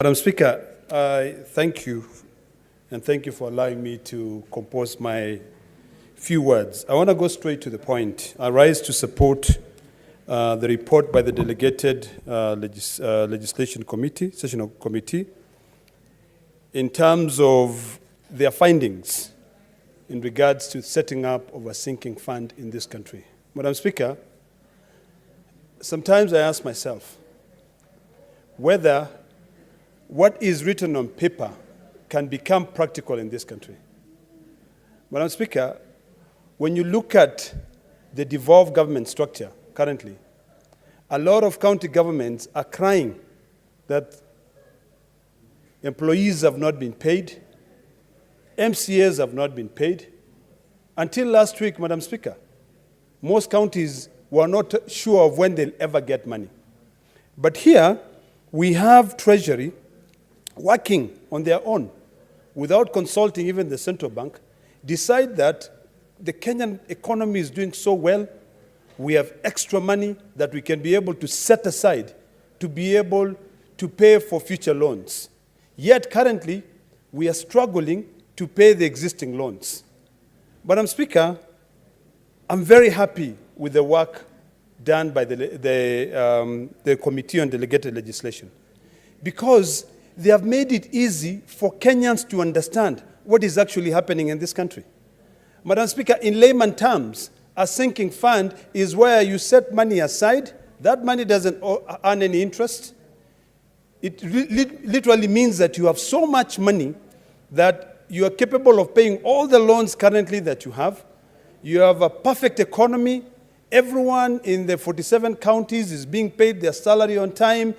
Madam Speaker, I thank you, and thank you for allowing me to compose my few words. I want to go straight to the point. I rise to support the report by the Delegated Legislation Committee, Sessional Committee, in terms of their findings in regards to setting up of a sinking fund in this country. Madam Speaker, sometimes I ask myself whether what is written on paper can become practical in this country. Madam Speaker, when you look at the devolved government structure currently, a lot of county governments are crying that employees have not been paid, MCAs have not been paid. Until last week, Madam Speaker, most counties were not sure of when they'll ever get money. But here, we have Treasury working on their own, without consulting even the central bank, decide that the Kenyan economy is doing so well, we have extra money that we can be able to set aside to be able to pay for future loans. Yet currently, we are struggling to pay the existing loans. Madam Speaker, I'm very happy with the work done by the Committee on Delegated Legislation, because they have made it easy for Kenyans to understand what is actually happening in this country. Madam Speaker, in layman terms, a sinking fund is where you set money aside. That money doesn't earn any interest. It literally means that you have so much money that you are capable of paying all the loans currently that you have. You have a perfect economy. Everyone in the 47 counties is being paid their salary on time.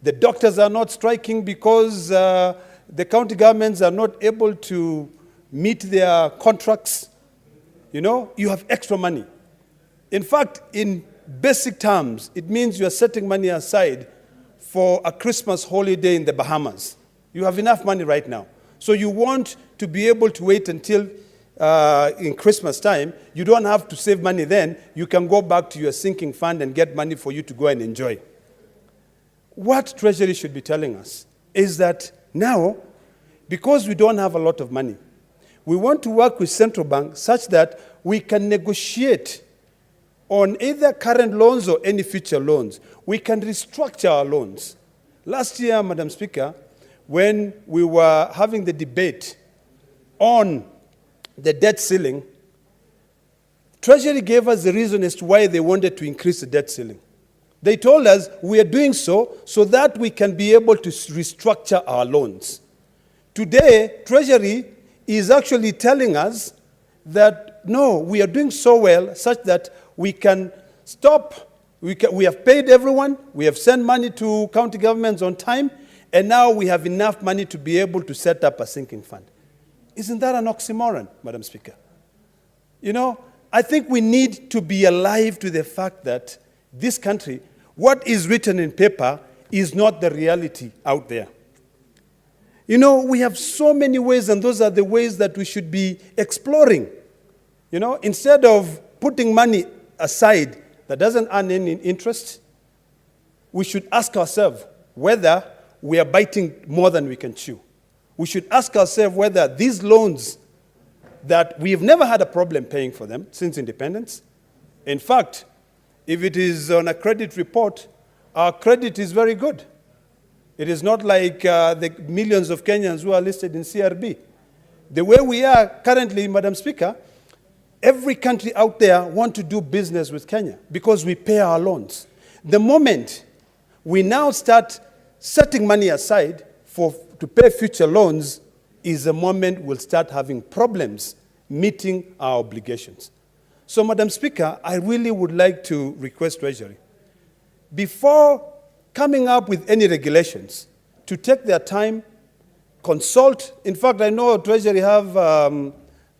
The doctors are not striking because the county governments are not able to meet their contracts. You know, you have extra money. In fact, in basic terms, it means you are setting money aside for a Christmas holiday in the Bahamas. You have enough money right now. So you want to be able to wait until in Christmas time. You don't have to save money then. You can go back to your sinking fund and get money for you to go and enjoy. What Treasury should be telling us is that now, because we don't have a lot of money, we want to work with central bank such that we can negotiate on either current loans or any future loans. We can restructure our loans. Last year, Madam Speaker, when we were having the debate on the debt ceiling, Treasury gave us the reason as to why they wanted to increase the debt ceiling. They told us we are doing so that we can be able to restructure our loans. Today, Treasury is actually telling us that, no, we are doing so well such that we can stop. We have paid everyone. We have sent money to county governments on time. And now we have enough money to be able to set up a sinking fund. Isn't that an oxymoron, Madam Speaker? You know, I think we need to be alive to the fact that this country, what is written in paper is not the reality out there. You know, we have so many ways, and those are the ways that we should be exploring. You know, instead of putting money aside that doesn't earn any interest, we should ask ourselves whether we are biting more than we can chew. We should ask ourselves whether these loans that we have never had a problem paying for them since independence. In fact, if it is on a credit report, our credit is very good. It is not like the millions of Kenyans who are listed in CRB. The way we are currently, Madam Speaker, every country out there wants to do business with Kenya because we pay our loans. The moment we now start setting money aside to pay future loans is the moment we'll start having problems meeting our obligations. So, Madam Speaker, I really would like to request Treasury, before coming up with any regulations, to take their time, consult. In fact, I know Treasury have,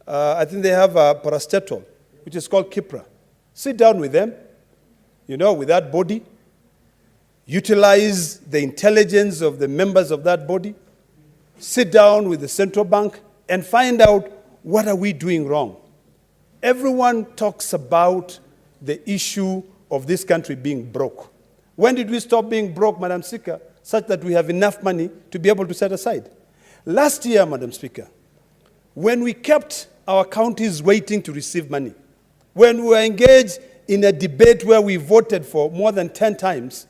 I think they have a parastatal, which is called KIPRA. Sit down with them, you know, with that body, utilize the intelligence of the members of that body, sit down with the central bank, and find out what are we doing wrong. Everyone talks about the issue of this country being broke. When did we stop being broke, Madam Speaker? such that we have enough money to be able to set aside. Last year, Madam Speaker, when we kept our counties waiting to receive money, when we were engaged in a debate where we voted for more than 10 times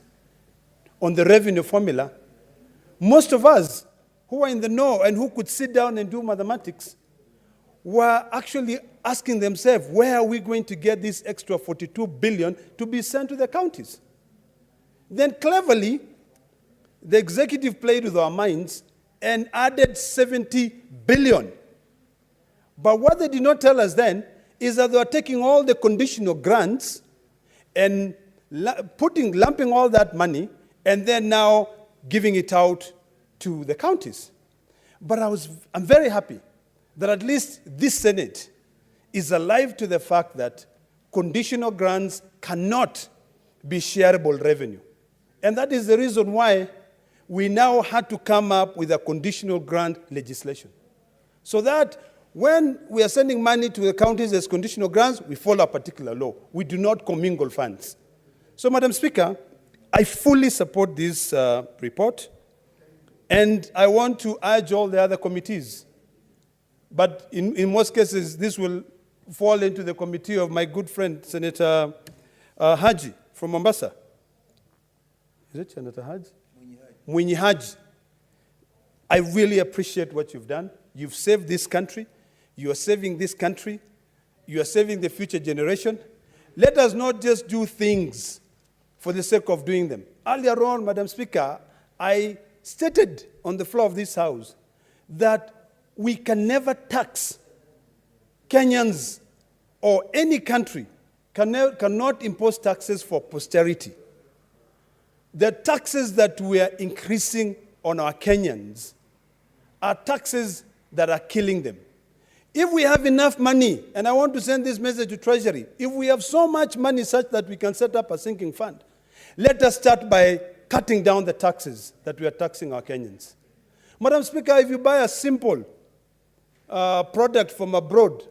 on the revenue formula, most of us who were in the know and who could sit down and do mathematics were actually asking themselves, where are we going to get this extra 42 billion to be sent to the counties? Then cleverly, the executive played with our minds and added 70 billion. But what they did not tell us then is that they were taking all the conditional grants and lumping all that money and then now giving it out to the counties. But I'm very happy that at least this Senate is alive to the fact that conditional grants cannot be shareable revenue. And that is the reason why we now had to come up with a conditional grant legislation. So that when we are sending money to the counties as conditional grants, we follow a particular law. We do not commingle funds. So, Madam Speaker, I fully support this report, and I want to urge all the other committees. But in most cases, this will fall into the committee of my good friend, Senator Haji from Mombasa. Is it Senator Haji? Mwinyi Haji. I really appreciate what you've done. You've saved this country. You are saving this country. You are saving the future generation. Let us not just do things for the sake of doing them. Earlier on, Madam Speaker, I stated on the floor of this House that we can never tax Kenyans or any country cannot impose taxes for posterity. The taxes that we are increasing on our Kenyans are taxes that are killing them. If we have enough money, and I want to send this message to Treasury, if we have so much money such that we can set up a sinking fund, let us start by cutting down the taxes that we are taxing our Kenyans. Madam Speaker, if you buy a simple product from abroad,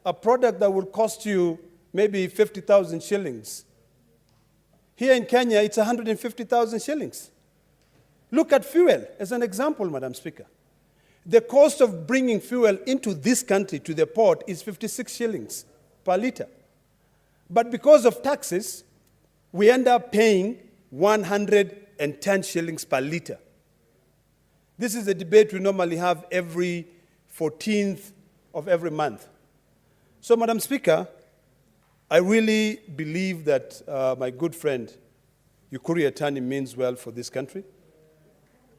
a product that will cost you maybe 50,000 shillings, here in Kenya, it's 150,000 shillings. Look at fuel as an example, Madam Speaker. The cost of bringing fuel into this country to the port is 56 shillings per liter. But because of taxes, we end up paying 110 shillings per liter. This is a debate we normally have every 14th of every month. So, Madam Speaker, I really believe that my good friend, Ukuri Yatani, means well for this country.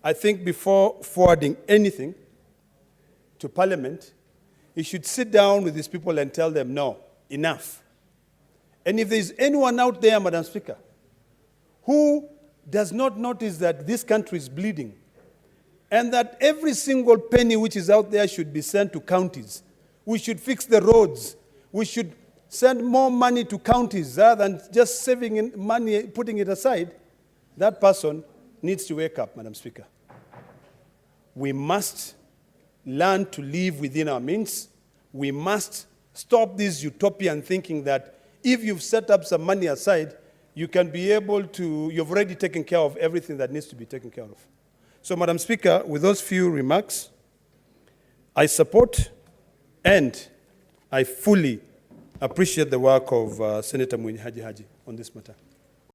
I think before forwarding anything to Parliament, he should sit down with these people and tell them, no, enough. And if there's anyone out there, Madam Speaker, who does not notice that this country is bleeding and that every single penny which is out there should be sent to counties, we should fix the roads, we should send more money to counties rather than just saving money, putting it aside, that person needs to wake up, Madam Speaker. We must learn to live within our means. We must stop this utopian thinking that if you've set up some money aside, you can be able to, you've already taken care of everything that needs to be taken care of. So, Madam Speaker, with those few remarks, I support and I fully appreciate the work of Senator Mwinyi Haji on this matter.